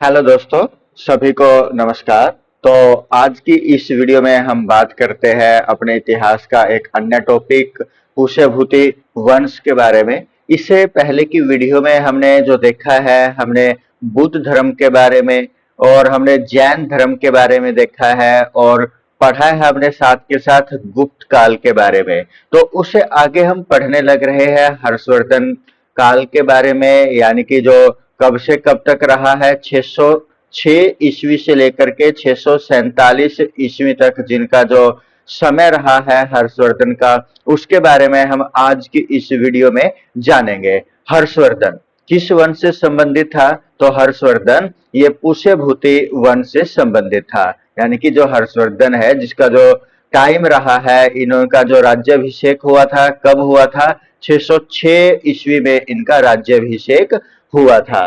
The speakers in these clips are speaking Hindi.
हेलो दोस्तों, सभी को नमस्कार। तो आज की इस वीडियो में हम बात करते हैं अपने इतिहास का एक अन्य टॉपिक पुष्यभूति वंश के बारे में। इससे पहले की वीडियो में हमने जो देखा है, हमने बुद्ध धर्म के बारे में और हमने जैन धर्म के बारे में देखा है और पढ़ा है हमने साथ के साथ गुप्त काल के बारे में। तो उससे आगे हम पढ़ने लग रहे हैं हर्षवर्धन काल के बारे में, यानी कि जो कब से कब तक रहा है, 606 ईस्वी से लेकर के 647 ईस्वी तक जिनका जो समय रहा है हर्षवर्धन का, उसके बारे में हम आज की इस वीडियो में जानेंगे। हर्षवर्धन किस वंश से संबंधित था? तो हर्षवर्धन ये पुष्यभूति वंश से संबंधित था, यानी कि जो हर्षवर्धन है जिसका जो टाइम रहा है, इनका जो राज्याभिषेक हुआ था, कब हुआ था? 606 ईस्वी में इनका राज्याभिषेक हुआ था।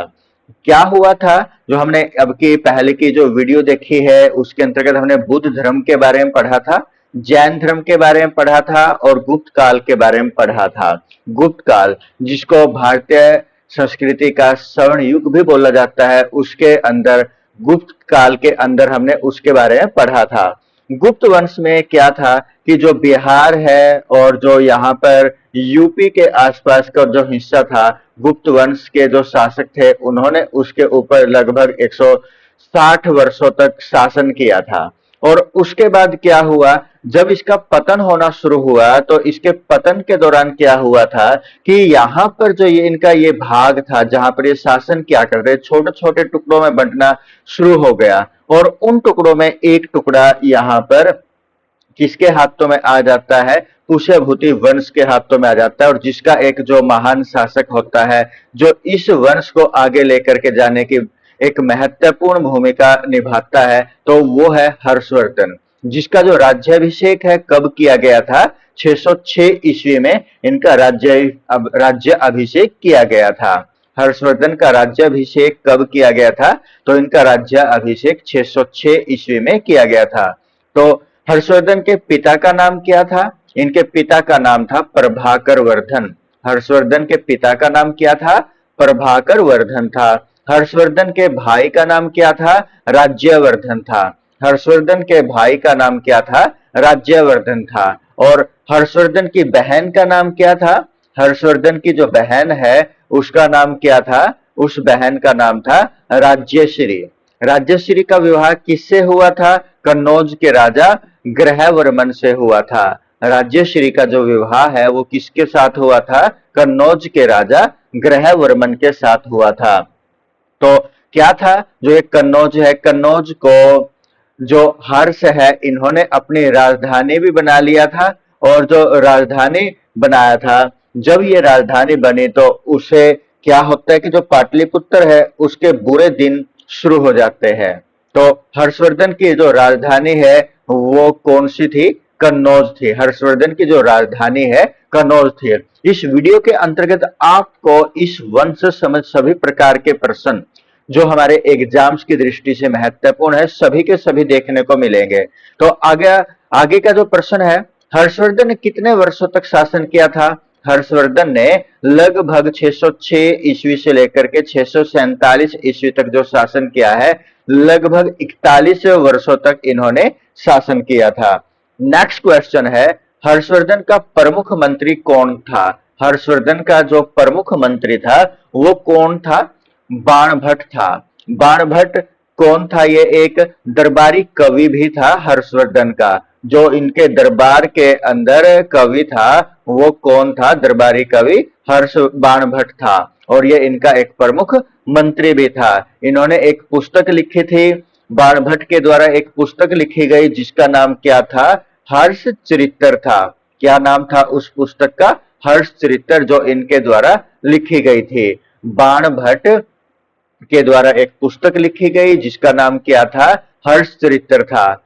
क्या हुआ था? जो हमने अब की पहले की जो वीडियो देखी है उसके अंतर्गत हमने बुद्ध धर्म के बारे में पढ़ा था, जैन धर्म के बारे में पढ़ा था और गुप्त काल के बारे में पढ़ा था। गुप्त काल जिसको भारतीय संस्कृति का स्वर्ण युग भी बोला जाता है, उसके अंदर गुप्त काल के अंदर हमने उसके बारे में पढ़ा था। गुप्त वंश में क्या था कि जो बिहार है और जो यहाँ पर यूपी के आसपास का जो हिस्सा था, गुप्त वंश के जो शासक थे उन्होंने उसके ऊपर लगभग 160 वर्षों तक शासन किया था। और उसके बाद क्या हुआ, जब इसका पतन होना शुरू हुआ तो इसके पतन के दौरान क्या हुआ था कि यहाँ पर जो ये इनका ये भाग था जहां पर ये शासन क्या करते, छोटे छोटे टुकड़ों में बंटना शुरू हो गया और उन टुकड़ों में एक टुकड़ा यहाँ पर किसके हाथों में आ जाता है? पुष्यभूति वंश के हाथों में आ जाता है। और जिसका एक जो महान शासक होता है जो इस वंश को आगे लेकर के जाने की एक महत्वपूर्ण भूमिका निभाता है, तो वो है हर्षवर्धन, जिसका जो राज्याभिषेक है कब किया गया था? 606 ईस्वी में इनका राज्य अभिषेक किया गया था। हर्षवर्धन का राज्याभिषेक कब किया गया था? तो इनका राज्य अभिषेक 606 ईस्वी में किया गया था। तो हर्षवर्धन के पिता का नाम क्या था? इनके पिता का नाम था प्रभाकर वर्धन। हर्षवर्धन के पिता का नाम क्या था? प्रभाकर वर्धन था। हर्षवर्धन के भाई का नाम क्या था? राज्यवर्धन था। हर्षवर्धन के भाई का नाम क्या था? राज्यवर्धन था। और हर्षवर्धन की बहन का नाम क्या था? हर्षवर्धन की जो बहन है उसका नाम क्या था? उस बहन का नाम था राज्यश्री। राज्यश्री का विवाह किससे हुआ था? कन्नौज के राजा ग्रहवर्मन से हुआ था। राज्यश्री का जो विवाह है वो किसके साथ हुआ था? कन्नौज के राजा ग्रहवर्मन के साथ हुआ था। तो क्या था जो एक कन्नौज है, कन्नौज को जो हर्ष है इन्होंने अपनी राजधानी भी बना लिया था। और जो राजधानी बनाया था, जब ये राजधानी बनी तो उसे क्या होता है कि जो पाटलिपुत्र है उसके बुरे दिन शुरू हो जाते हैं। तो हर्षवर्धन की जो राजधानी है वो कौन सी थी? कन्नौज थी। हर्षवर्धन की जो राजधानी है कन्नौज थी। इस वीडियो के अंतर्गत आपको इस वंश से संबंधित सभी प्रकार के प्रश्न जो हमारे एग्जाम्स की दृष्टि से महत्वपूर्ण है, सभी के सभी देखने को मिलेंगे। तो आगे का जो प्रश्न है, हर्षवर्धन ने कितने वर्षों तक शासन किया था? हर्षवर्धन ने लगभग 606 ईस्वी से लेकर के 647 ईस्वी तक जो शासन किया है, लगभग 41 वर्षों तक इन्होंने शासन किया था। नेक्स्ट क्वेश्चन है, हर्षवर्धन का प्रमुख मंत्री कौन था? हर्षवर्धन का जो प्रमुख मंत्री था वो कौन था? बाणभट्ट था। बाणभट्ट कौन था? ये एक दरबारी कवि भी था हर्षवर्धन का। जो इनके दरबार के अंदर कवि था वो कौन था? दरबारी कवि हर्ष बाणभट्ट था। और ये इनका एक प्रमुख मंत्री भी था। इन्होंने एक पुस्तक लिखी थी, बाणभट्ट के द्वारा एक पुस्तक लिखी गई जिसका नाम क्या था? हर्ष चरित्र था। क्या नाम था उस पुस्तक का? हर्ष चरित्र, जो इनके द्वारा लिखी गई थी। बाणभट्ट के द्वारा एक पुस्तक लिखी गई जिसका नाम क्या था? हर्ष चरित्र था।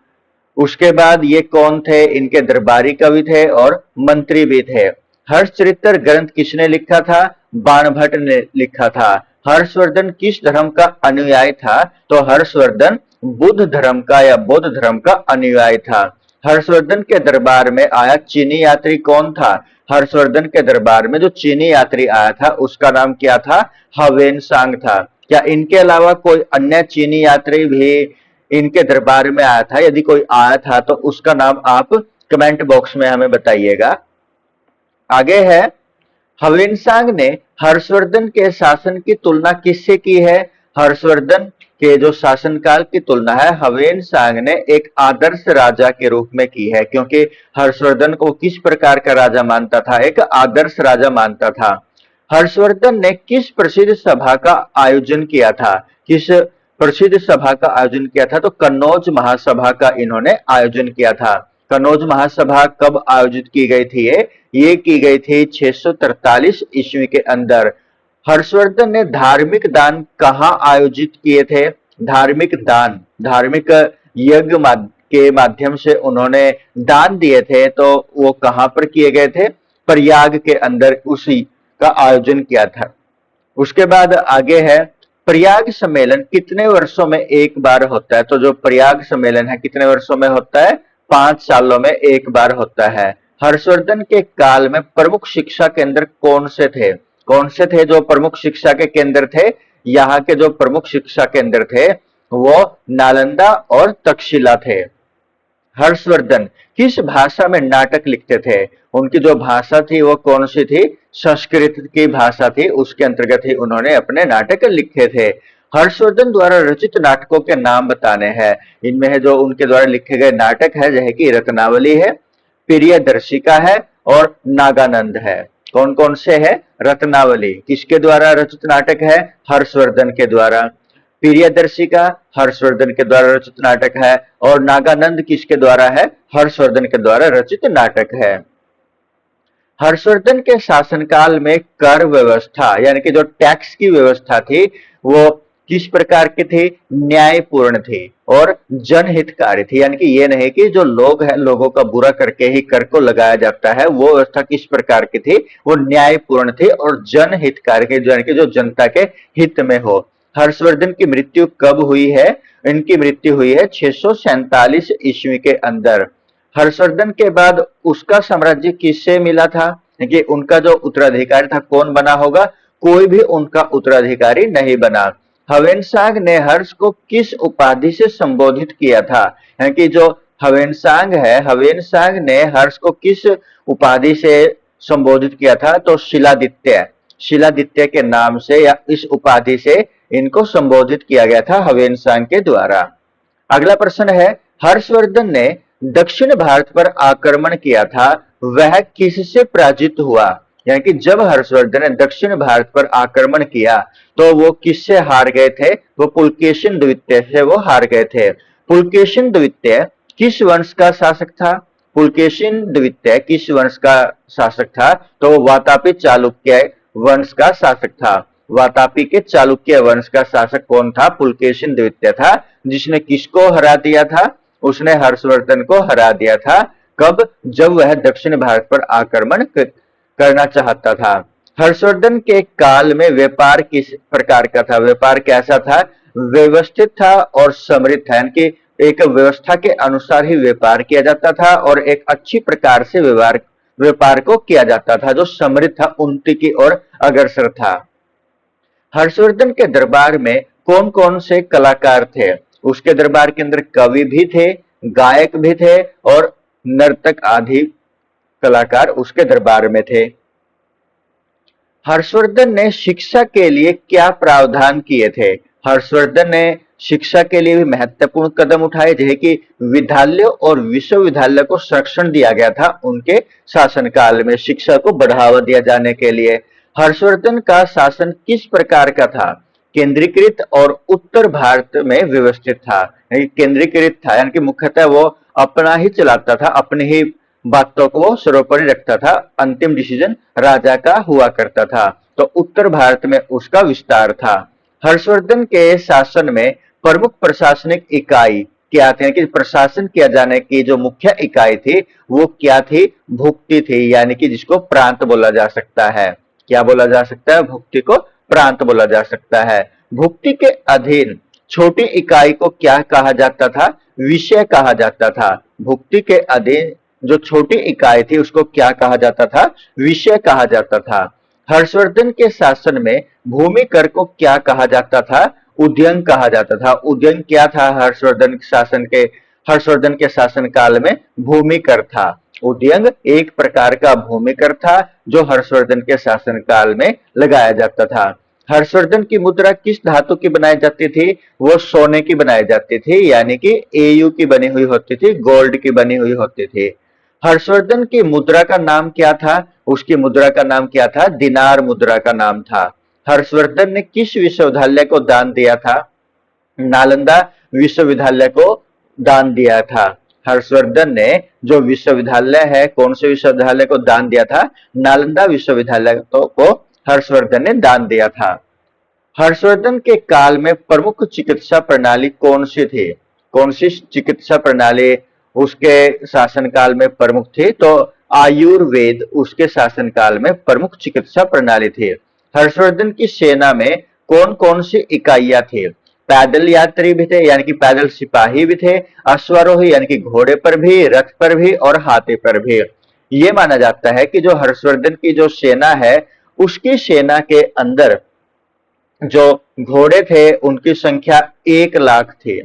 उसके बाद ये कौन थे? इनके दरबारी कवि थे और मंत्री भी थे। हर्षचरित्र ग्रंथ किसने लिखा था? बाणभट्ट ने लिखा था। हर्षवर्धन किस धर्म का अनुयायी था? तो हर्षवर्धन बुद्ध धर्म का या बौद्ध धर्म का अनुयायी था। हर्षवर्धन के दरबार में आया चीनी यात्री कौन था? हर्षवर्धन के दरबार में जो चीनी यात्री आया था उसका नाम क्या था? हवेन सांग था। क्या इनके अलावा कोई अन्य चीनी यात्री भी इनके दरबार में आया था? यदि कोई आया था तो उसका नाम आप कमेंट बॉक्स में हमें बताइएगा। आगे है, ह्वेनसांग ने हर्षवर्धन के शासन की तुलना किससे की है? हर्षवर्धन के जो शासनकाल की तुलना है ह्वेनसांग ने एक आदर्श राजा के रूप में की है, क्योंकि हर्षवर्धन को किस प्रकार का राजा मानता था? एक आदर्श राजा मानता था। हर्षवर्धन ने किस प्रसिद्ध सभा का आयोजन किया था? किस प्रसिद्ध सभा का आयोजन किया था? तो कन्नौज महासभा का इन्होंने आयोजन किया था। कन्नौज महासभा कब आयोजित की गई थी? ये की गई थी 643 ईस्वी के अंदर। हर्षवर्धन ने धार्मिक दान कहाँ आयोजित किए थे? धार्मिक दान, धार्मिक यज्ञ के माध्यम से उन्होंने दान दिए थे, तो वो कहाँ पर किए गए थे? प्रयाग के अंदर उसी का आयोजन किया था। उसके बाद आगे है, प्रयाग सम्मेलन कितने वर्षों में एक बार होता है? तो जो प्रयाग सम्मेलन है कितने वर्षों में होता है? 5 सालों में एक बार होता है। हर्षवर्धन के काल में प्रमुख शिक्षा केंद्र कौन से थे? कौन से थे जो प्रमुख शिक्षा के केंद्र थे? यहाँ के जो प्रमुख शिक्षा केंद्र थे वो नालंदा और तक्षशिला थे। हर्षवर्धन किस भाषा में नाटक लिखते थे? उनकी जो भाषा थी वो कौन सी थी? संस्कृत की भाषा थी, उसके अंतर्गत ही उन्होंने अपने नाटक लिखे थे। हर्षवर्धन द्वारा रचित नाटकों के नाम बताने हैं। इनमें है जो उनके द्वारा लिखे गए नाटक है, जैसे कि रत्नावली है, प्रियदर्शिका है और नागानंद है। कौन कौन से है? रत्नावली किसके द्वारा रचित नाटक है? हर्षवर्धन के द्वारा। प्रियदर्शिका हर्षवर्धन के द्वारा रचित नाटक है और नागानंद किसके द्वारा है? हर्षवर्धन के द्वारा रचित नाटक है। हर्षवर्धन के शासनकाल में कर व्यवस्था यानी कि जो टैक्स की व्यवस्था थी वो किस प्रकार की थी? न्यायपूर्ण थी और जनहितकारी थी। यानी कि ये नहीं कि जो लोग हैं लोगों का बुरा करके ही कर को लगाया जाता है, वो व्यवस्था किस प्रकार की थी? वो न्यायपूर्ण थी और जनहितकारी थी, यानी कि जो जनता के हित में हो। हर्षवर्धन की मृत्यु कब हुई है? इनकी मृत्यु हुई है 647 ईस्वी के अंदर। हर्षवर्धन के बाद उसका साम्राज्य किससे मिला था? कि उनका जो उत्तराधिकारी था कौन बना होगा? कोई भी उनका उत्तराधिकारी नहीं बना। ह्वेनसांग ने हर्ष को किस उपाधि से संबोधित किया था? यानी कि जो ह्वेनसांग है, ह्वेनसांग ने हर्ष को किस उपाधि से संबोधित किया था? तो शिलादित्य, शिलादित्य के नाम से या इस उपाधि से इनको संबोधित किया गया था ह्वेनसांग के द्वारा। अगला प्रश्न है, हर्षवर्धन ने दक्षिण भारत पर आक्रमण किया था, वह किससे पराजित हुआ? यानी कि जब हर्षवर्धन ने दक्षिण भारत पर आक्रमण किया तो वो किससे हार गए थे? वो पुलकेशिन द्वितीय से वो हार गए थे। पुलकेशिन द्वितीय किस वंश का शासक था? पुलकेशिन द्वितीय किस वंश का शासक था? तो वातापी चालुक्य वंश का शासक था। वातापी के चालुक्य वंश का शासक कौन था? पुलकेशिन द्वितीय था, जिसने किसको हरा दिया था? उसने हर्षवर्धन को हरा दिया था। कब? जब वह दक्षिण भारत पर आक्रमण करना चाहता था। हर्षवर्धन के काल में व्यापार किस प्रकार का था? व्यापार कैसा था? व्यवस्थित था और समृद्ध था, यानी कि एक व्यवस्था के अनुसार ही व्यापार किया जाता था और एक अच्छी प्रकार से व्यापार को किया जाता था, जो समृद्ध था, उन्नति की ओर अग्रसर था। हर्षवर्धन के दरबार में कौन कौन से कलाकार थे? उसके दरबार के अंदर कवि भी थे, गायक भी थे और नर्तक आदि कलाकार उसके दरबार में थे। हर्षवर्धन ने शिक्षा के लिए क्या प्रावधान किए थे? हर्षवर्धन ने शिक्षा के लिए भी महत्वपूर्ण कदम उठाए, जैसे कि विद्यालयों और विश्वविद्यालय को संरक्षण दिया गया था उनके शासनकाल में, शिक्षा को बढ़ावा दिया जाने के लिए। हर्षवर्धन का शासन किस प्रकार का था? केंद्रीकृत और उत्तर भारत में व्यवस्थित था। केंद्रीकृत था यानी कि मुख्यतः वो अपना ही चलाता था, अपनी ही बातों को सर्वोपरि रखता था, अंतिम डिसीजन राजा का हुआ करता था। तो उत्तर भारत में उसका विस्तार था। हर्षवर्धन के शासन में प्रमुख प्रशासनिक इकाई क्या थी? कि प्रशासन किया जाने की जो मुख्य इकाई थी वो क्या थी? भुक्ति थी, यानी कि जिसको प्रांत बोला जा सकता है। क्या बोला जा सकता है? भुक्ति को प्रांत बोला जा सकता है। भुक्ति के अधीन छोटी इकाई को क्या कहा जाता था? विषय कहा जाता था। भुक्ति के अधीन जो छोटी इकाई थी उसको क्या कहा जाता था? विषय कहा जाता था। हर्षवर्धन के शासन में भूमि कर को क्या कहा जाता था? उद्यंग कहा जाता था। उद्यंग क्या था? हर्षवर्धन के शासन काल में भूमि कर था। उद्यंग एक प्रकार का भूमि कर था जो हर्षवर्धन के शासन काल में लगाया जाता था। हर्षवर्धन की मुद्रा किस धातु की बनाई जाती थी? वो सोने की बनाई जाती थी, यानी कि एयू की बनी हुई होती थी, गोल्ड की बनी हुई होती थी। हर्षवर्धन की मुद्रा का नाम क्या था? उसकी मुद्रा का नाम क्या था? दिनार मुद्रा का नाम था। हर्षवर्धन ने किस विश्वविद्यालय को दान दिया था? नालंदा विश्वविद्यालय को दान दिया था। हर्षवर्धन ने जो विश्वविद्यालय है, कौन से विश्वविद्यालय को दान दिया था? नालंदा विश्वविद्यालय को हर्षवर्धन ने दान दिया था। हर्षवर्धन के काल में प्रमुख चिकित्सा प्रणाली कौन सी थी? कौन सी चिकित्सा प्रणाली उसके शासनकाल में प्रमुख थी? तो आयुर्वेद उसके शासनकाल में प्रमुख चिकित्सा प्रणाली थी। हर्षवर्धन की सेना में कौन कौन सी इकाइयां थी? पैदल यात्री भी थे, यानी कि पैदल सिपाही भी थे, अश्वारोही यानी कि घोड़े पर भी, रथ पर भी और हाथी पर भी। ये माना जाता है कि जो हर्षवर्धन की जो सेना है, उसकी सेना के अंदर जो घोड़े थे उनकी संख्या 1 लाख थी।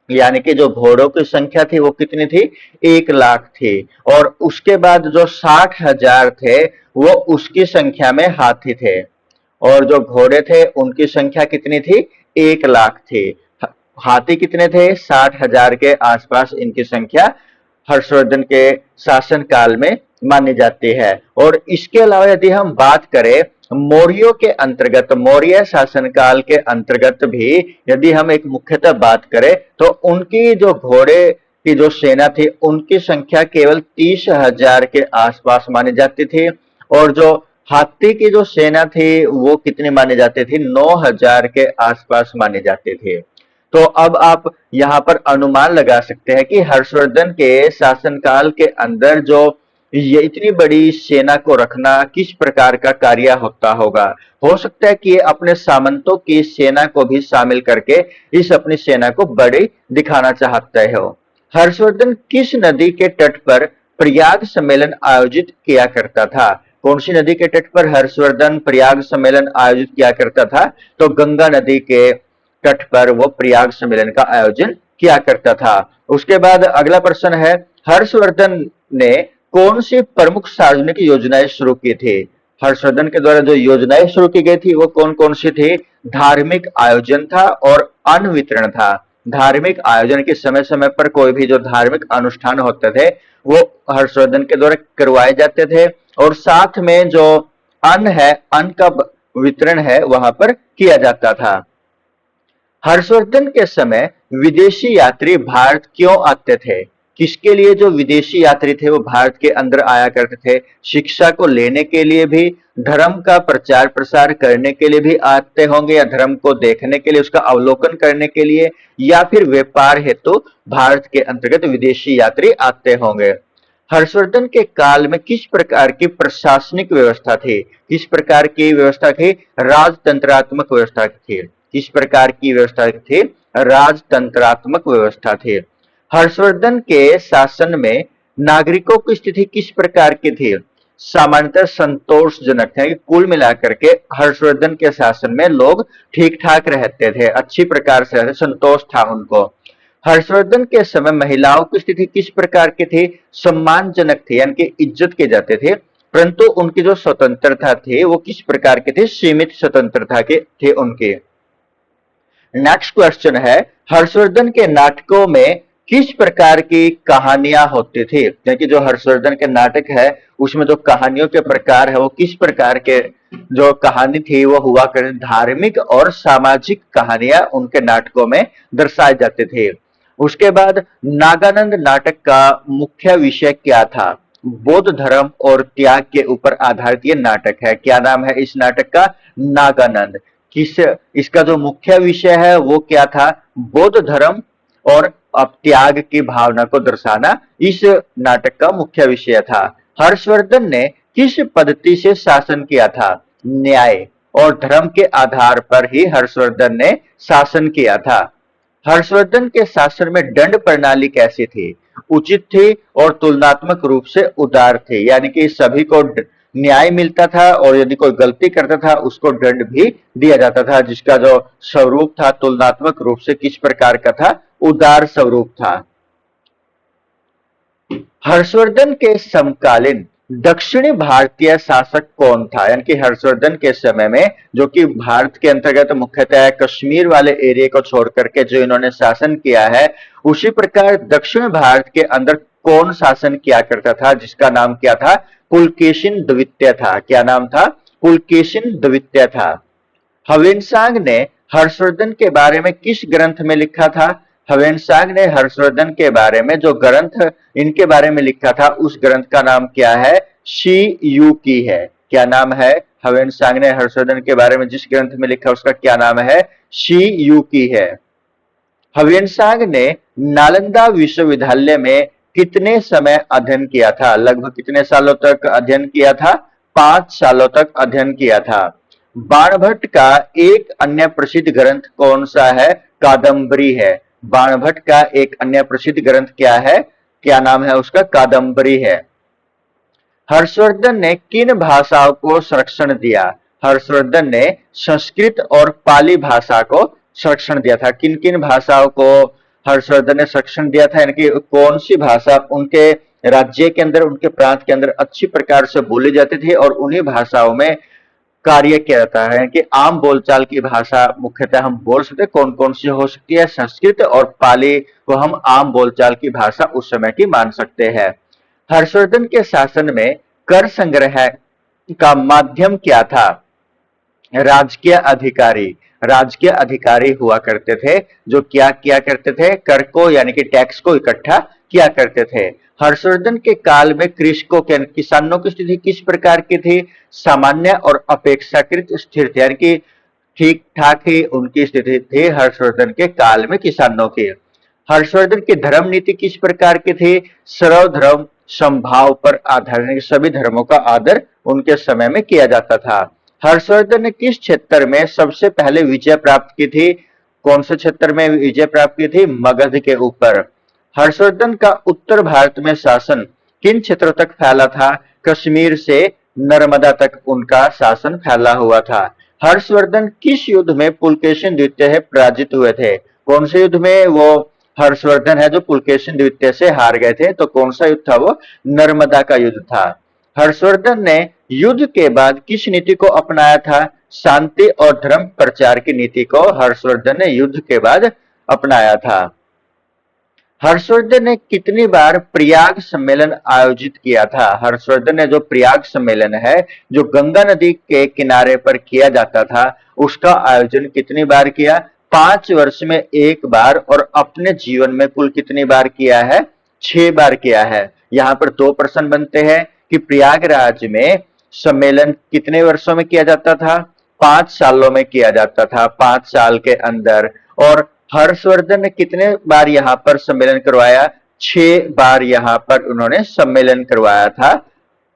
यानी कि जो घोड़ों की संख्या थी वो कितनी थी? 1 लाख थी। और उसके बाद जो 60,000 थे वो उसकी संख्या में हाथी थे। और जो घोड़े थे उनकी संख्या कितनी थी? 1 लाख थी। हाथी कितने थे? 60,000 के आसपास इनकी संख्या हर्षवर्धन के शासन काल में मानी जाती है। और इसके अलावा यदि हम बात करें मौर्यों के अंतर्गत, मौर्य शासनकाल के अंतर्गत भी यदि हम एक मुख्यतः बात करें तो उनकी जो घोड़े की जो सेना थी उनकी संख्या केवल 30,000 के आसपास मानी जाती थी। और जो हाथी की जो सेना थी वो कितनी मानी जाती थी? 9,000 के आसपास मानी जाती थी। तो अब आप यहाँ पर अनुमान लगा सकते हैं कि हर्षवर्धन के शासनकाल के अंदर जो ये इतनी बड़ी सेना को रखना किस प्रकार का कार्य होता होगा। हो सकता है कि ये अपने सामंतों की सेना को भी शामिल करके इस अपनी सेना को बड़ी दिखाना चाहते हो। हर्षवर्धन किस नदी के तट पर प्रयाग सम्मेलन आयोजित किया करता था? कौन सी नदी के तट पर हर्षवर्धन प्रयाग सम्मेलन आयोजित किया करता था? तो गंगा नदी के तट पर वो प्रयाग सम्मेलन का आयोजन किया करता था। उसके बाद अगला प्रश्न है, हर्षवर्धन ने कौन सी प्रमुख सार्वजनिक योजनाएं शुरू की थी? हर्षवर्धन के द्वारा जो योजनाएं शुरू की गई थी वो कौन कौन सी थी? धार्मिक आयोजन था और अन्न वितरण था। धार्मिक आयोजन के समय समय पर कोई भी जो धार्मिक अनुष्ठान होते थे वो हर्षवर्धन के द्वारा करवाए जाते थे। और साथ में जो अन्न है, अन्न का वितरण है वहां पर किया जाता था। हर्षवर्धन के समय विदेशी यात्री भारत क्यों आते थे? किसके लिए जो विदेशी यात्री थे वो भारत के अंदर आया करते थे? शिक्षा को लेने के लिए भी, धर्म का प्रचार प्रसार करने के लिए भी आते होंगे, या धर्म को देखने के लिए, उसका अवलोकन करने के लिए, या फिर व्यापार हेतु भारत के अंतर्गत विदेशी यात्री आते होंगे। हर्षवर्धन के काल में किस प्रकार की प्रशासनिक व्यवस्था थी? किस प्रकार की व्यवस्था थी? राजतंत्रात्मक व्यवस्था थी। किस प्रकार की व्यवस्था थी? राजतंत्रात्मक व्यवस्था थी। हर्षवर्धन के शासन में नागरिकों की स्थिति किस प्रकार की थी? सामान्यतः संतोषजनक है। कुल मिलाकर के हर्षवर्धन के शासन में लोग ठीक ठाक रहते थे, अच्छी प्रकार से रहते, संतोष था उनको। हर्षवर्धन के समय महिलाओं की स्थिति किस प्रकार की थी? सम्मानजनक थी, यानी कि इज्जत किए जाते थे, परंतु उनकी जो स्वतंत्रता थी वो किस प्रकार की थी? सीमित स्वतंत्रता के थे उनकी। नेक्स्ट क्वेश्चन है, हर्षवर्धन के नाटकों में किस प्रकार की कहानियां होती थी? क्योंकि जो हर्षवर्धन के नाटक है उसमें जो कहानियों के प्रकार है वो किस प्रकार के जो कहानी थी वो हुआ करती, धार्मिक और सामाजिक कहानियां उनके नाटकों में दर्शाए जाते थे। उसके बाद नागानंद नाटक का मुख्य विषय क्या था? बौद्ध धर्म और त्याग के ऊपर आधारित ये नाटक है। क्या नाम है इस नाटक का? नागानंद। किस इसका जो मुख्य विषय है वो क्या था? बौद्ध धर्म और अब त्याग की भावना को दर्शाना इस नाटक का मुख्य विषय था। हर्षवर्धन ने किस पद्धति से शासन किया था? न्याय और धर्म के आधार पर ही हर्षवर्धन ने शासन किया था। हर्षवर्धन के शासन में दंड प्रणाली कैसी थी? उचित थी और तुलनात्मक रूप से उदार थी, यानी कि सभी को न्याय मिलता था और यदि कोई गलती करता था उसको दंड भी दिया जाता था, जिसका जो स्वरूप था तुलनात्मक रूप से किस प्रकार का था, उदार स्वरूप था। हर्षवर्धन के समकालीन दक्षिणी भारतीय शासक कौन था? यानी कि हर्षवर्धन के समय में, जो कि भारत के अंतर्गत मुख्यतः कश्मीर वाले एरिया को छोड़ करके जो इन्होंने शासन किया है, उसी प्रकार दक्षिण भारत के अंदर कौन शासन किया करता था, जिसका नाम क्या था? पुलकेशिन द्वितीय था। क्या नाम था? पुलकेशिन द्वितीय था। ह्वेनसांग ने हर्षवर्धन के बारे में किस ग्रंथ में लिखा था? ह्वेनसांग ने हर्षवर्धन के बारे में जो ग्रंथ इनके बारे में लिखा था, उस ग्रंथ का नाम क्या है? शी यू की है। क्या नाम है? ह्वेनसांग ने हर्षवर्धन के बारे में जिस ग्रंथ में लिखा उसका क्या नाम है? शी यू की है। ह्वेनसांग ने नालंदा विश्वविद्यालय में कितने समय अध्ययन किया था? लगभग कितने सालों तक अध्ययन किया था? 5 सालों तक अध्ययन किया था। बाणभट्ट का एक अन्य प्रसिद्ध ग्रंथ कौन सा है? कादम्बरी है। बाणभट्ट का एक अन्य प्रसिद्ध ग्रंथ क्या है? क्या नाम है उसका? कादम्बरी है। हर्षवर्धन ने किन भाषाओं को संरक्षण दिया? हर्षवर्धन ने संस्कृत और पाली भाषा को संरक्षण दिया था। किन किन भाषाओं को हर्षवर्धन ने संरक्षण दिया था, यानी कि कौन सी भाषा उनके राज्य के अंदर, उनके प्रांत के अंदर अच्छी प्रकार से बोली जाती थी और उन्हीं भाषाओं में कार्य किया जाता है कि आम बोलचाल की भाषा मुख्यतः हम बोल सकते हैं कौन कौन सी हो सकती है? संस्कृत और पाली को हम आम बोलचाल की भाषा उस समय की मान सकते हैं। हर्षवर्धन के शासन में कर संग्रह का माध्यम क्या था? राजकीय अधिकारी। राजकीय अधिकारी हुआ करते थे जो क्या किया करते थे? कर को यानी कि टैक्स को इकट्ठा किया करते थे। हर्षवर्धन के काल में कृषकों के किसानों की स्थिति किस प्रकार की थी? सामान्य और अपेक्षाकृत स्थिर थी, यानी कि ठीक ठाक ही उनकी स्थिति थी हर्षवर्धन के काल में किसानों की। हर्षवर्धन की धर्म नीति किस प्रकार की थी? सर्वधर्म समभाव पर आधारित, सभी धर्मों का आदर उनके समय में किया जाता था। हर्षवर्धन ने किस क्षेत्र में सबसे पहले विजय प्राप्त की थी? कौन से क्षेत्र में विजय प्राप्त की थी? मगध के ऊपर। हर्षवर्धन का उत्तर भारत में शासन किन क्षेत्रों तक फैला था? कश्मीर से नर्मदा तक उनका शासन फैला हुआ था। हर्षवर्धन किस युद्ध में पुलकेशिन द्वितीय पराजित हुए थे? कौन से युद्ध में वो हर्षवर्धन है जो पुलकेशिन द्वितीय से हार गए थे? तो कौन सा युद्ध था वो? नर्मदा का युद्ध था। हर्षवर्धन ने युद्ध के बाद किस नीति को अपनाया था? शांति और धर्म प्रचार की नीति को हर्षवर्धन ने युद्ध के बाद अपनाया था। हर्षवर्धन ने कितनी बार प्रयाग सम्मेलन आयोजित किया था? हर्षवर्धन ने जो प्रयाग सम्मेलन है जो गंगा नदी के किनारे पर किया जाता था, उसका आयोजन कितनी बार किया? 5 वर्ष में 1 बार। और अपने जीवन में कुल कितनी बार किया है? 6 बार किया है। यहाँ पर 2 प्रश्न बनते हैं कि प्रयागराज में सम्मेलन कितने वर्षों में किया जाता था? 5 सालों में किया जाता था, 5 साल के अंदर। और हर्षवर्धन ने कितने बार यहाँ पर सम्मेलन करवाया? 6 बार यहाँ पर उन्होंने सम्मेलन करवाया था।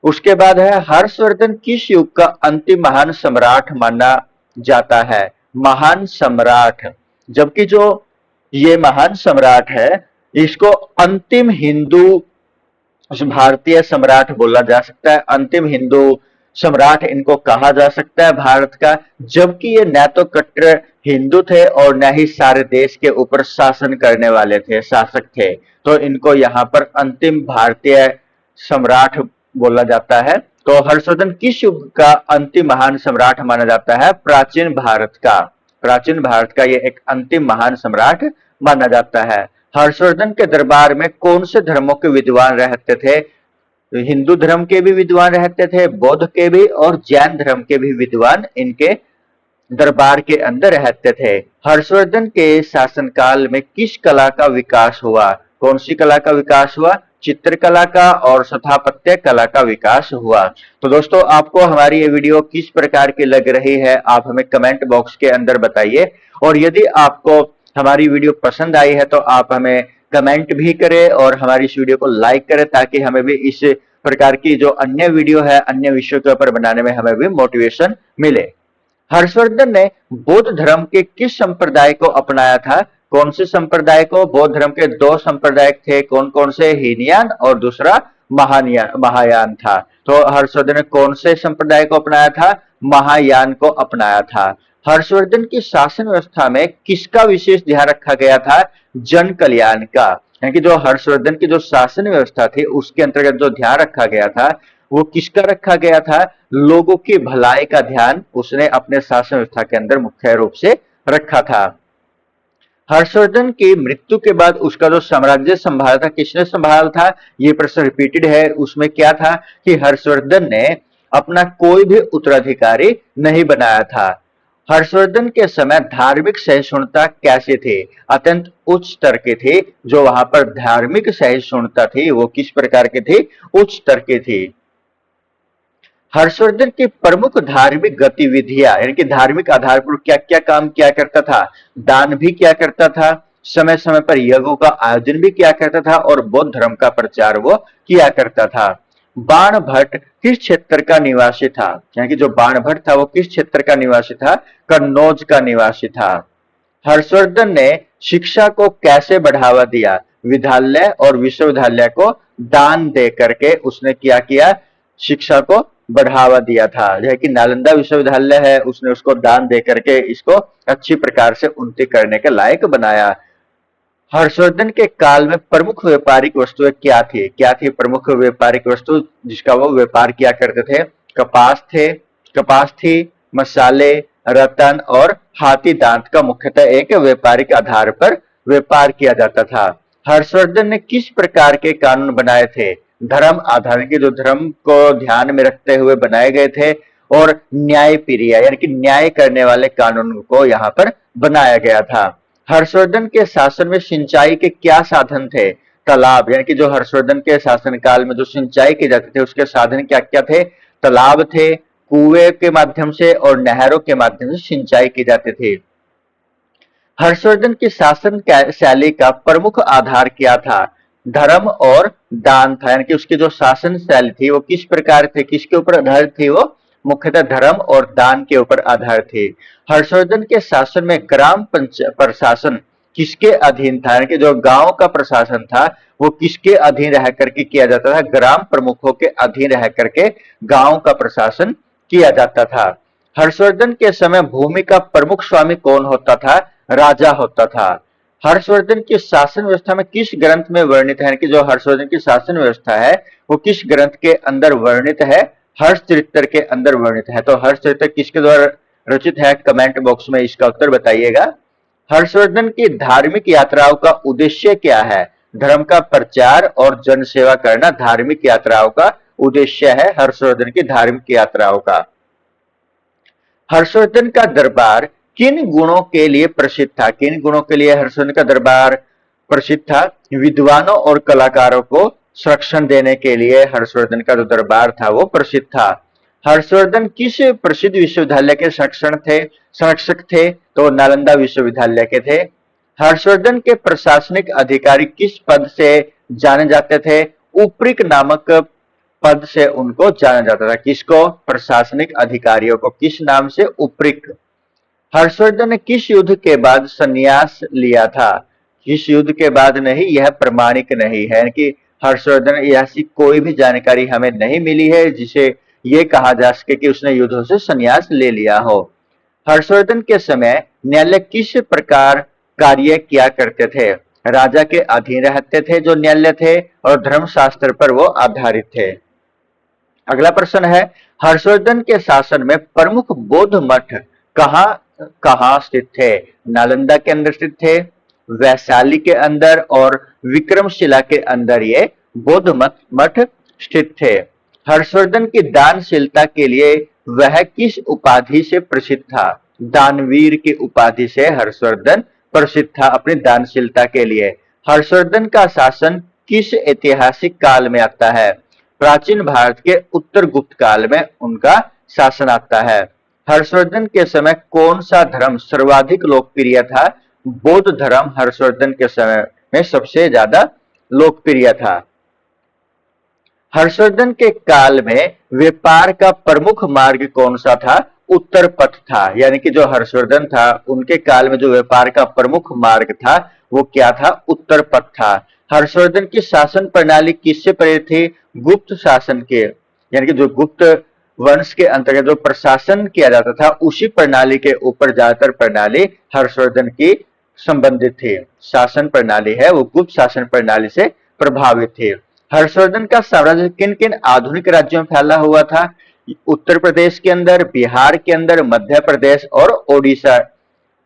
उसके बाद है हर्षवर्धन किस युग का अंतिम महान सम्राट माना जाता है? महान सम्राट, जबकि जो ये महान सम्राट है इसको अंतिम हिंदू भारतीय सम्राट बोला जा सकता है, अंतिम हिंदू सम्राट इनको कहा जा सकता है भारत का, जबकि ये न तो कट्टर हिंदू थे और न ही सारे देश के ऊपर शासन करने वाले थे, शासक थे। तो इनको यहाँ पर अंतिम भारतीय सम्राट बोला जाता है। तो हर्षवर्धन किस युग का अंतिम महान सम्राट माना जाता है? प्राचीन भारत का। प्राचीन भारत का ये एक अंतिम महान सम्राट माना जाता है। हर्षवर्धन के दरबार में कौन से धर्मों के विद्वान रहते थे? हिंदू धर्म के भी विद्वान रहते थे, बौद्ध के भी और जैन धर्म के भी विद्वान इनके दरबार के अंदर रहते थे। हर्षवर्धन के शासनकाल में किस कला का विकास हुआ? कौन सी कला का विकास हुआ? चित्रकला का और स्थापत्य कला का विकास हुआ। तो दोस्तों, आपको हमारी ये वीडियो किस प्रकार की लग रही है आप हमें कमेंट बॉक्स के अंदर बताइए। और यदि आपको हमारी वीडियो पसंद आई है तो आप हमें कमेंट भी करें और हमारी इस वीडियो को लाइक करें, ताकि हमें भी इस प्रकार की जो अन्य वीडियो है अन्य विषयों के ऊपर बनाने में हमें भी मोटिवेशन मिले। हर्षवर्धन ने बौद्ध धर्म के किस संप्रदाय को अपनाया था? कौन से संप्रदाय को? बौद्ध धर्म के 2 संप्रदाय थे, कौन कौन से? हीनयान और दूसरा महायान था। तो हर्षवर्धन ने कौन से संप्रदाय को अपनाया था? महायान को अपनाया था। हर्षवर्धन की शासन व्यवस्था में किसका विशेष ध्यान रखा गया था? जन कल्याण का। यानी कि जो हर्षवर्धन की जो शासन व्यवस्था थी उसके अंतर्गत जो ध्यान रखा गया था वो किसका रखा गया था? लोगों की भलाई का ध्यान उसने अपने शासन व्यवस्था के अंदर मुख्य रूप से रखा था। हर्षवर्धन की मृत्यु के बाद उसका जो साम्राज्य संभाला था किसने संभाला था? ये प्रश्न रिपीटेड है। उसमें क्या था कि हर्षवर्धन ने अपना कोई भी उत्तराधिकारी नहीं बनाया था। हर्षवर्धन के समय धार्मिक सहिष्णुता कैसे थे? अत्यंत उच्च स्तर के थे। जो वहां पर धार्मिक सहिष्णुता थी वो किस प्रकार के थे? उच्च स्तर के थे। हर्षवर्धन की प्रमुख धार्मिक गतिविधियां यानी कि धार्मिक आधार पर क्या क्या काम किया करता था? दान भी किया करता था, समय समय पर यज्ञों का आयोजन भी किया करता था और बौद्ध धर्म का प्रचार वो किया करता था। बाणभट्ट किस क्षेत्र का निवासी था? यानी कि जो बाणभट्ट था वो किस क्षेत्र का निवासी था? कन्नौज का निवासी था। हर्षवर्धन ने शिक्षा को कैसे बढ़ावा दिया? विद्यालय और विश्वविद्यालय को दान दे करके उसने क्या किया? शिक्षा को बढ़ावा दिया था। जैसे कि नालंदा विश्वविद्यालय है उसने उसको दान दे करके इसको अच्छी प्रकार से उन्नति करने के लायक बनाया। हर्षवर्धन के काल में प्रमुख व्यापारिक वस्तुएं क्या थी? क्या थी प्रमुख व्यापारिक वस्तु जिसका वो व्यापार किया करते थे? कपास थी, मसाले, रतन और हाथी दांत का मुख्यतः एक व्यापारिक आधार पर व्यापार किया जाता था। हर्षवर्धन ने किस प्रकार के कानून बनाए थे? धर्म आधारित के जो धर्म को ध्यान में रखते हुए बनाए गए थे और न्यायप्रिय यानी कि न्याय करने वाले कानून को यहाँ पर बनाया गया था। हर्षवर्धन के शासन में सिंचाई के क्या साधन थे? तालाब यानी कि जो हर्षवर्धन के शासन काल में जो सिंचाई की जाती थे उसके साधन क्या क्या थे? तालाब थे, कुएं के माध्यम से और नहरों के माध्यम से सिंचाई की जाती थी। हर्षवर्धन की शासन शैली का प्रमुख आधार क्या था? धर्म और दान था। यानी कि उसकी जो शासन शैली थी वो किस प्रकार थे? किसके ऊपर आधारित थी? वो मुख्यतः धर्म और दान के ऊपर आधारित थी। हर्षवर्धन के शासन में ग्राम प्रशासन किसके अधीन था? यानी कि जो गांव का प्रशासन था वो किसके अधीन रह करके किया जाता था? ग्राम प्रमुखों के अधीन रह करके गांव का प्रशासन किया जाता था। हर्षवर्धन के समय भूमि का प्रमुख स्वामी कौन होता था? राजा होता था। हर्षवर्धन की शासन व्यवस्था में किस ग्रंथ में वर्णित है कि जो हर्षवर्धन की शासन व्यवस्था है वो किस ग्रंथ के अंदर वर्णित है? हर्षचरित्र के अंदर वर्णित है। तो हर्षचरित्र किसके द्वारा रचित है? कमेंट बॉक्स में इसका उत्तर बताइएगा। हर्षवर्धन की धार्मिक यात्राओं का उद्देश्य क्या है? धर्म का प्रचार और जनसेवा करना धार्मिक यात्राओं का उद्देश्य है। हर्षवर्धन की धार्मिक यात्राओं का। हर्षवर्धन का दरबार किन गुणों के लिए प्रसिद्ध था? किन गुणों के लिए हर्षवर्धन का दरबार प्रसिद्ध था? विद्वानों और कलाकारों को संरक्षण देने के लिए हर्षवर्धन का जो दरबार था वो प्रसिद्ध था। हर्षवर्धन किस प्रसिद्ध विश्वविद्यालय के संरक्षक थे? तो नालंदा विश्वविद्यालय के थे। हर्षवर्धन के प्रशासनिक अधिकारी किस पद से जाने जाते थे? उपरिक नामक पद से उनको जाना जाता था। किसको? प्रशासनिक अधिकारियों को किस नाम से? उपरिक। हर्षवर्धन ने किस युद्ध के बाद संन्यास लिया था? किस युद्ध के बाद नहीं, यह प्रमाणिक नहीं है कि हर्षवर्धन ऐसी कोई भी जानकारी हमें नहीं मिली है जिसे ये कहा जा सके कि उसने युद्धों से संन्यास ले लिया हो। हर्षवर्धन के समय न्यायालय किस प्रकार कार्य किया करते थे? राजा के अधीन रहते थे जो न्यायालय थे और धर्मशास्त्र पर वो आधारित थे। अगला प्रश्न है, हर्षवर्धन के शासन में प्रमुख बौद्ध मठ कहाँ कहाँ स्थित थे? नालंदा के अंदर स्थित थे, वैशाली के अंदर और विक्रमशिला के अंदर ये बौद्ध मठ स्थित थे। हर्षवर्धन की दानशीलता के लिए वह किस उपाधि से प्रसिद्ध था? दानवीर की उपाधि से हर्षवर्धन प्रसिद्ध था अपनी दानशीलता के लिए। हर्षवर्धन का शासन किस ऐतिहासिक काल में आता है? प्राचीन भारत के उत्तर गुप्त काल में उनका शासन आता है। हर्षवर्धन के समय कौन सा धर्म सर्वाधिक लोकप्रिय था? बौद्ध धर्म हर्षवर्धन के समय में सबसे ज्यादा लोकप्रिय था। हर्षवर्धन के काल में व्यापार का प्रमुख मार्ग कौन सा था? उत्तर पथ था। यानी कि जो हर्षवर्धन था उनके काल में जो व्यापार का प्रमुख मार्ग था वो क्या था? उत्तर पथ था। हर्षवर्धन की शासन प्रणाली किससे प्रेरित थी? गुप्त शासन के। यानी कि जो गुप्त वंश के अंतर्गत जो प्रशासन किया जाता था उसी प्रणाली के ऊपर ज्यादातर प्रणाली हर्षवर्धन की संबंधित थी। शासन प्रणाली है वो गुप्त शासन प्रणाली से प्रभावित थी। हर्षवर्धन का साम्राज्य किन किन आधुनिक राज्यों में फैला हुआ था? उत्तर प्रदेश के अंदर, बिहार के अंदर, मध्य प्रदेश और ओडिशा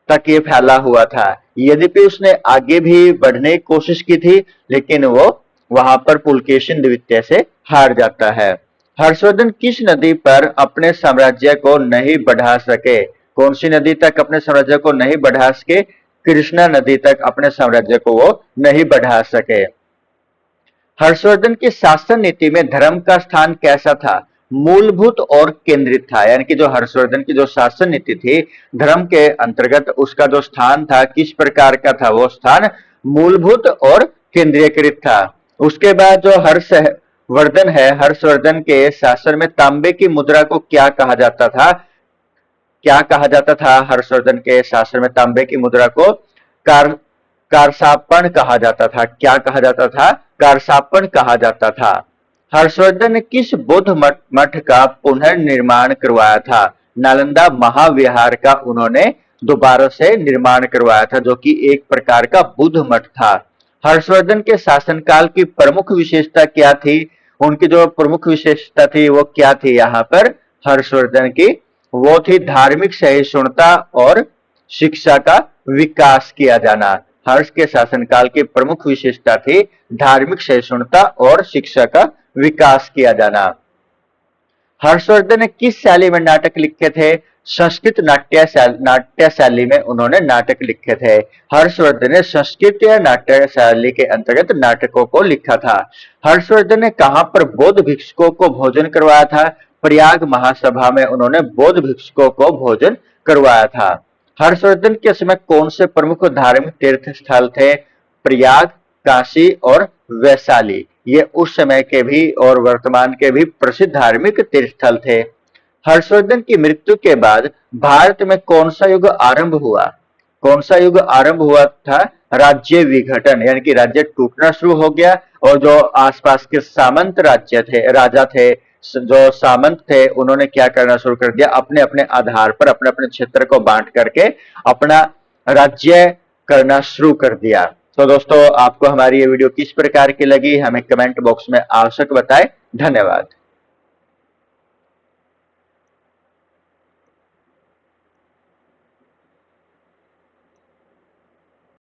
तक ये फैला हुआ था। यद्यपि उसने आगे भी बढ़ने की कोशिश की थी लेकिन वो वहां पर पुलकेशिन द्वितीय से हार जाता है। हर्षवर्धन किस नदी पर अपने साम्राज्य को नहीं बढ़ा सके? कौन सी नदी तक अपने साम्राज्य को नहीं बढ़ा सके? कृष्णा नदी तक अपने साम्राज्य को वो नहीं बढ़ा सके। हर्षवर्धन की शासन नीति में धर्म का स्थान कैसा था? मूलभूत और केंद्रित था। यानी कि जो हर्षवर्धन की जो शासन नीति थी धर्म के अंतर्गत उसका जो स्थान था किस प्रकार का था? वो स्थान मूलभूत और केंद्रीयकृत था। उसके बाद जो हर्षवर्धन है, हर्षवर्धन के शासन में तांबे की मुद्रा को क्या कहा जाता था? क्या कहा जाता था हर्षवर्धन के शासन में तांबे की मुद्रा को? कार कारसापन कहा जाता था। क्या कहा जाता था? कारसापन कहा जाता था। हर्षवर्धन ने किस बौद्ध मठ का पुनर्निर्माण करवाया था? नालंदा महाविहार का उन्होंने दोबारा से निर्माण करवाया था जो कि एक प्रकार का बुद्ध मठ था। हर्षवर्धन के शासनकाल की प्रमुख विशेषता क्या थी? उनकी जो प्रमुख विशेषता थी वो क्या थी? यहाँ पर हर्षवर्धन की वो थी धार्मिक सहिष्णुता और शिक्षा का विकास किया जाना। हर्ष के शासनकाल की प्रमुख विशेषता थी धार्मिक सहिष्णुता और शिक्षा का विकास किया जाना। हर्षवर्धन ने किस शैली में नाटक लिखे थे? संस्कृत नाट्य शैली में उन्होंने नाटक लिखे थे। हर्षवर्धन ने संस्कृत नाट्य शैली के अंतर्गत नाटकों को लिखा था। हर्षवर्धन ने कहां पर बौद्ध भिक्षुकों को भोजन करवाया था? प्रयाग महासभा में उन्होंने बौद्ध भिक्षुकों को भोजन करवाया था। हर्षवर्धन के समय कौन से प्रमुख धार्मिक तीर्थ स्थल थे? प्रयाग, काशी और वैशाली। ये उस समय के भी और वर्तमान के भी प्रसिद्ध धार्मिक तीर्थ स्थल थे। हर्षवर्धन की मृत्यु के बाद भारत में कौन सा युग आरंभ हुआ? कौन सा युग आरंभ हुआ था? राज्य विघटन, यानी कि राज्य टूटना शुरू हो गया और जो आसपास के सामंत राज्य थे, राजा थे, जो सामंत थे, उन्होंने क्या करना शुरू कर दिया? अपने अपने आधार पर अपने अपने क्षेत्र को बांट करके अपना राज्य करना शुरू कर दिया। तो दोस्तों आपको हमारी ये वीडियो किस प्रकार की लगी हमें कमेंट बॉक्स में आवश्यक बताएं। धन्यवाद।